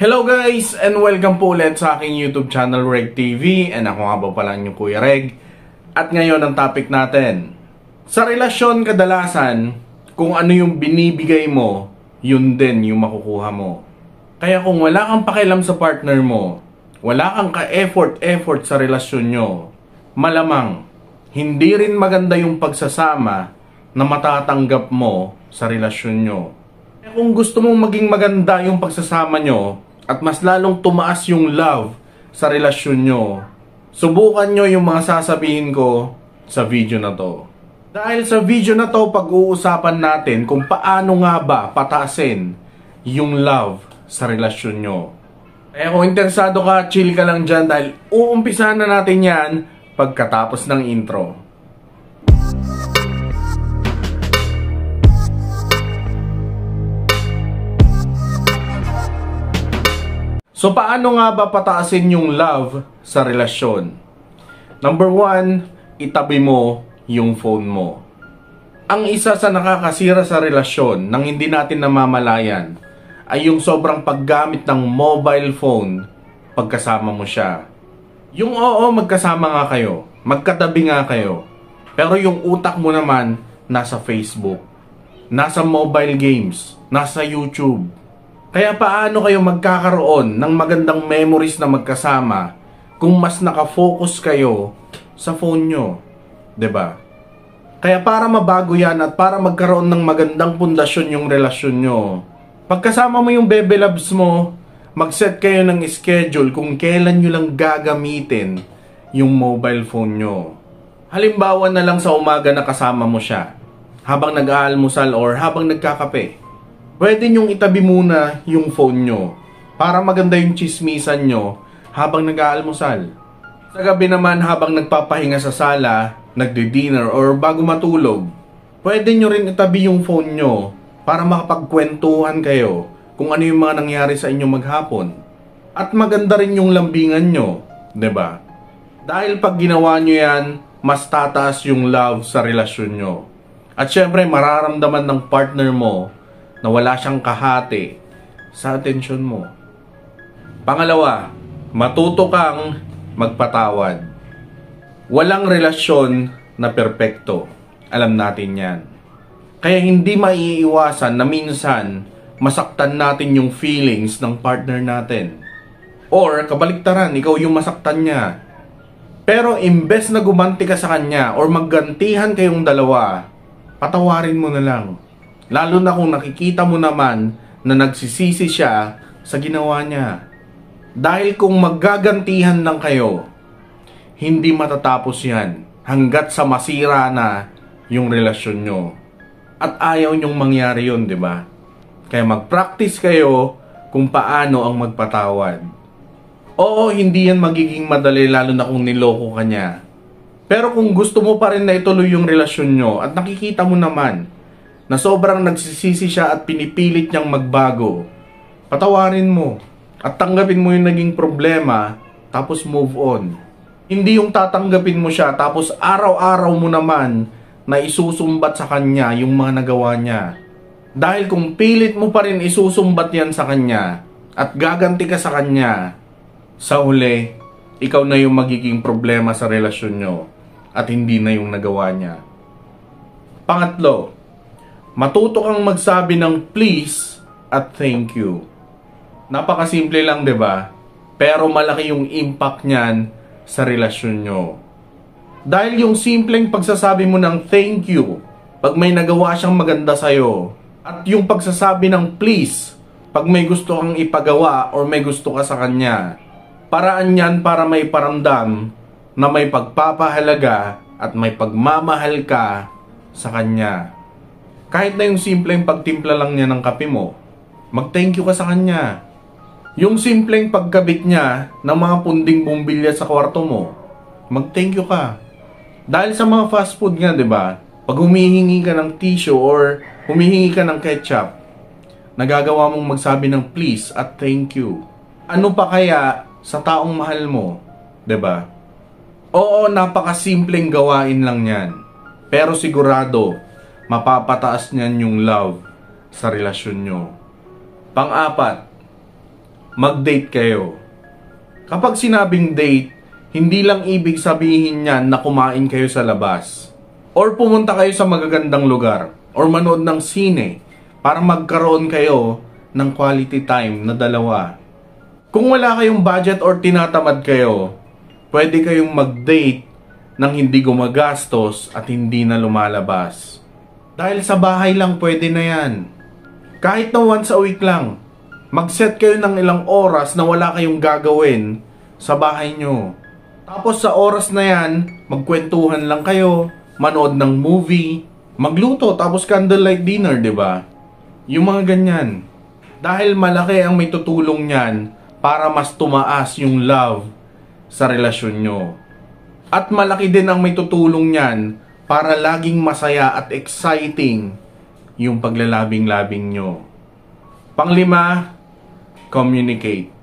Hello guys and welcome po ulit sa aking YouTube channel Reg TV, and ako nga ba pala yung Kuya Reg. At ngayon ang topic natin, sa relasyon kadalasan, kung ano yung binibigay mo, yun din yung makukuha mo. Kaya kung wala kang pakialam sa partner mo, wala kang ka-effort sa relasyon nyo, malamang hindi rin maganda yung pagsasama na matatanggap mo sa relasyon nyo. Kung gusto mong maging maganda yung pagsasama nyo at mas lalong tumaas yung love sa relasyon nyo, subukan nyo yung mga sasabihin ko sa video na to. Dahil sa video na to, pag-uusapan natin kung paano nga ba pataasin yung love sa relasyon nyo. Kaya kung interesado ka, chill ka lang dyan dahil uumpisahan na natin yan pagkatapos ng intro. So paano nga ba pataasin yung love sa relasyon? Number 1, itabi mo yung phone mo. Ang isa sa nakakasira sa relasyon nang hindi natin namamalayan ay yung sobrang paggamit ng mobile phone pagkasama mo siya. Yung oo, magkasama nga kayo, magkatabi nga kayo, pero yung utak mo naman nasa Facebook, nasa mobile games, nasa YouTube. Kaya paano kayo magkakaroon ng magandang memories na magkasama kung mas nakafocus kayo sa phone nyo? 'Di ba? Kaya para mabago yan at para magkaroon ng magandang pundasyon yung relasyon nyo, pagkasama mo yung bebe loves mo, mag-set kayo ng schedule kung kailan nyo lang gagamitin yung mobile phone nyo. Halimbawa na lang sa umaga na kasama mo siya, habang nag-aalmusal or habang nagkakape. Pwede nyong itabi muna yung phone nyo para maganda yung chismisan nyo habang nag-aalmusal. Sa gabi naman habang nagpapahinga sa sala, nagdi-dinner or bago matulog, pwede nyo rin itabi yung phone nyo para makapagkwentuhan kayo kung ano yung mga nangyari sa inyo maghapon. At maganda rin yung lambingan nyo, 'di ba? Dahil pag ginawa nyo yan, mas tataas yung love sa relasyon nyo. At syempre mararamdaman ng partner mo na wala siyang kahati sa atensyon mo. Pangalawa, matuto kang magpatawad. Walang relasyon na perpekto. Alam natin yan. Kaya hindi maiiwasan na minsan masaktan natin yung feelings ng partner natin. Or kabaliktaran, ikaw yung masaktan niya. Pero imbes na gumanti ka sa kanya or maggantihan kayong dalawa, patawarin mo na lang. Lalo na kung nakikita mo naman na nagsisisi siya sa ginawa niya. Dahil kung maggagantihan lang kayo, hindi matatapos yan hanggat sa masira na yung relasyon nyo. At ayaw nyong mangyari yun, di ba? Kaya mag-practice kayo kung paano ang magpatawad. Oo, hindi yan magiging madali lalo na kung niloko ka niya. Pero kung gusto mo pa rin na ituloy yung relasyon nyo at nakikita mo naman na sobrang nagsisisi siya at pinipilit niyang magbago, patawarin mo at tanggapin mo yung naging problema tapos move on. Hindi yung tatanggapin mo siya tapos araw-araw mo naman na isusumbat sa kanya yung mga nagawa niya. Dahil kung pilit mo pa rin isusumbat yan sa kanya at gaganti ka sa kanya, sa huli, ikaw na yung magiging problema sa relasyon nyo at hindi na yung nagawa niya. Pangatlo, matuto kang magsabi ng please at thank you. Napakasimple lang, 'di ba? Pero malaki yung impact niyan sa relasyon nyo. Dahil yung simpleng pagsasabi mo ng thank you pag may nagawa siyang maganda sa'yo, at yung pagsasabi ng please pag may gusto kang ipagawa or may gusto ka sa kanya, paraan yan para may paramdam na may pagpapahalaga at may pagmamahal ka sa kanya. Kahit na yung simpleng pagtimpla lang niya ng kape mo, mag-thank you ka sa kanya. Yung simpleng pagkabit niya ng mga punding bumbilya sa kwarto mo, mag-thank you ka. Dahil sa mga fast food nga, 'di ba? Pag humihingi ka ng tissue or humihingi ka ng ketchup, nagagawa mong magsabi ng please at thank you. Ano pa kaya sa taong mahal mo, 'di ba? Oo, napakasimpleng gawain lang 'yan. Pero sigurado mapapataas niyan yung love sa relasyon nyo. Pang-apat, mag-date kayo. Kapag sinabing date, hindi lang ibig sabihin niyan na kumain kayo sa labas. Or pumunta kayo sa magagandang lugar. Or manood ng sine para magkaroon kayo ng quality time na dalawa. Kung wala kayong budget or tinatamad kayo, pwede kayong mag-date nang hindi gumagastos at hindi na lumalabas. Dahil sa bahay lang pwede na yan. Kahit na once a week lang, mag-set kayo ng ilang oras na wala kayong gagawin sa bahay nyo. Tapos sa oras na yan, magkwentuhan lang kayo, manood ng movie, magluto tapos candlelight dinner, 'di ba? Yung mga ganyan. Dahil malaki ang may tutulong niyan para mas tumaas yung love sa relasyon nyo. At malaki din ang may tutulong niyan para laging masaya at exciting yung paglalabing-labing nyo. Panglima, communicate.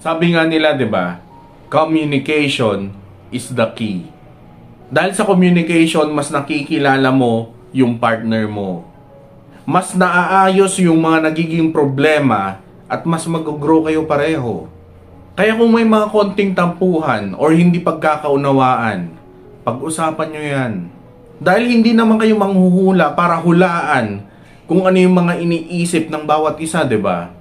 Sabi nga nila, 'di ba? Communication is the key. Dahil sa communication, mas nakikilala mo yung partner mo. Mas naaayos yung mga nagiging problema at mas mag-grow kayo pareho. Kaya kung may mga konting tampuhan or hindi pagkakaunawaan, pag-usapan nyo yan. Dahil hindi naman kayo manghuhula para hulaan kung ano yung mga iniisip ng bawat isa, 'di ba?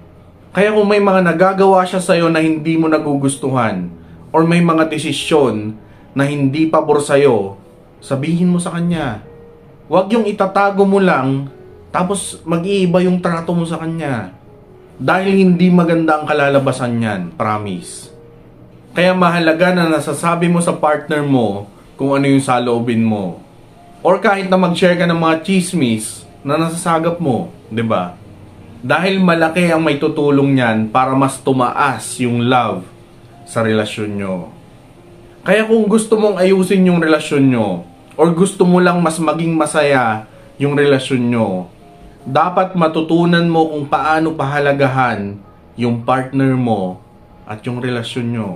Kaya kung may mga nagagawa siya sa'yo na hindi mo nagugustuhan or may mga desisyon na hindi pabor sa'yo, sabihin mo sa kanya. Huwag yung itatago mo lang tapos mag-iiba yung trato mo sa kanya. Dahil hindi maganda ang kalalabasan niyan, promise. Kaya mahalaga na nasasabi mo sa partner mo kung ano yung saloobin mo. Or kahit na mag-share ka ng mga chismis na nasasagap mo, 'di ba? Dahil malaki ang may tutulong niyan para mas tumaas yung love sa relasyon nyo. Kaya kung gusto mong ayusin yung relasyon nyo or gusto mo lang mas maging masaya yung relasyon nyo, dapat matutunan mo kung paano pahalagahan yung partner mo at yung relasyon nyo.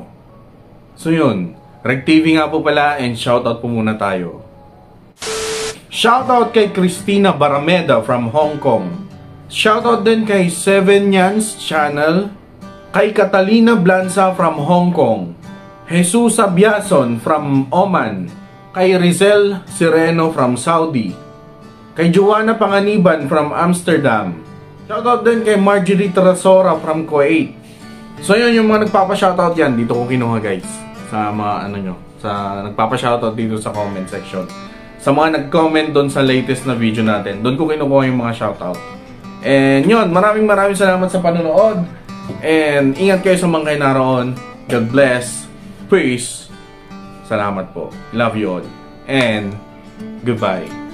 So yun, Reg TV nga po pala and shoutout po muna tayo. Shoutout kay Christina Barameda from Hong Kong. Shoutout din kay Seven Yans Channel, kay Catalina Blanza from Hong Kong, Jesus Abiason from Oman, kay Rizel Sireno from Saudi, kay Joanna Panganiban from Amsterdam. Shoutout din kay Marjorie Trasora from Kuwait. So yun yung mga nagpapa-shoutout yan. Dito ko kinuha guys. Sa mga ano nyo. Sa nagpapa-shoutout dito sa comment section. Sa mga nag-comment doon sa latest na video natin. Doon ko kinukuha yung mga shoutout. And yun, maraming salamat sa panonood. And ingat kayo sa mga kayo naroon. God bless. Peace. Salamat po. Love you all. And goodbye.